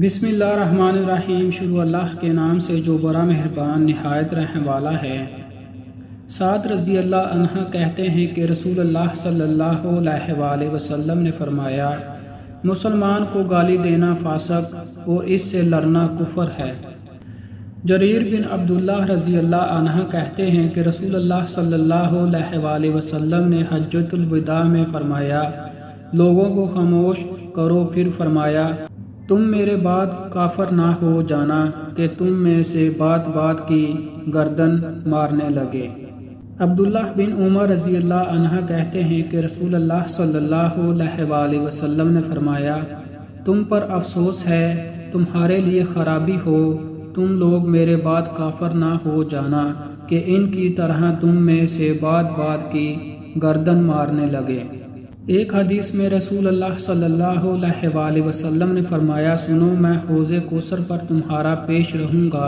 بسم اللہ الرحمن الرحیم۔ شروع اللہ کے نام سے جو بڑا مہربان نہایت رحم والا ہے۔ سعد رضی اللہ عنہ کہتے ہیں کہ رسول اللہ صلی اللہ علیہ وآلہ وسلم نے فرمایا، مسلمان کو گالی دینا فاسق اور اس سے لڑنا کفر ہے۔ جریر بن عبداللہ رضی اللہ عنہ کہتے ہیں کہ رسول اللہ صلی اللہ علیہ وآلہ وسلم نے حجۃ الوداع میں فرمایا، لوگوں کو خاموش کرو، پھر فرمایا، تم میرے بعد کافر نہ ہو جانا کہ تم میں سے بات بات کی گردن مارنے لگے۔ عبداللہ بن عمر رضی اللہ عنہ کہتے ہیں کہ رسول اللہ صلی اللہ علیہ وآلہ وسلم نے فرمایا، تم پر افسوس ہے، تمہارے لیے خرابی ہو، تم لوگ میرے بعد کافر نہ ہو جانا کہ ان کی طرح تم میں سے بات بات کی گردن مارنے لگے۔ ایک حدیث میں رسول اللہ صلی اللہ علیہ وآلہ وسلم نے فرمایا، سنو، میں حوض کوثر پر تمہارا پیش رہوں گا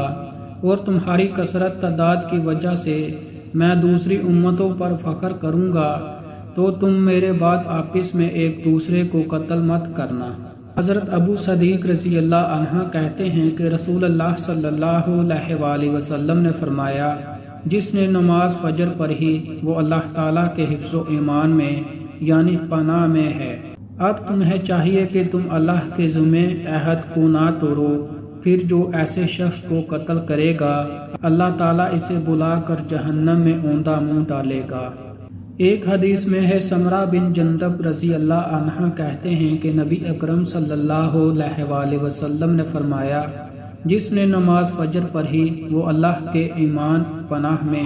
اور تمہاری کثرت تعداد کی وجہ سے میں دوسری امتوں پر فخر کروں گا، تو تم میرے بعد آپس میں ایک دوسرے کو قتل مت کرنا۔ حضرت ابو صدیق رضی اللہ عنہ کہتے ہیں کہ رسول اللہ صلی اللہ علیہ وآلہ وسلم نے فرمایا، جس نے نماز فجر پڑھی وہ اللہ تعالیٰ کے حفظ و ایمان میں یعنی پناہ میں ہے۔ اب تمہیں چاہیے کہ تم اللہ کے ذمہ عہد کو نہ توڑو، پھر جو ایسے شخص کو قتل کرے گا اللہ تعالیٰ اسے بلا کر جہنم میں اوندا منہ ڈالے گا۔ ایک حدیث میں ہے، سمرہ بن جندب رضی اللہ عنہ کہتے ہیں کہ نبی اکرم صلی اللہ علیہ وآلہ وسلم نے فرمایا، جس نے نماز فجر پڑھی وہ اللہ کے ایمان پناہ میں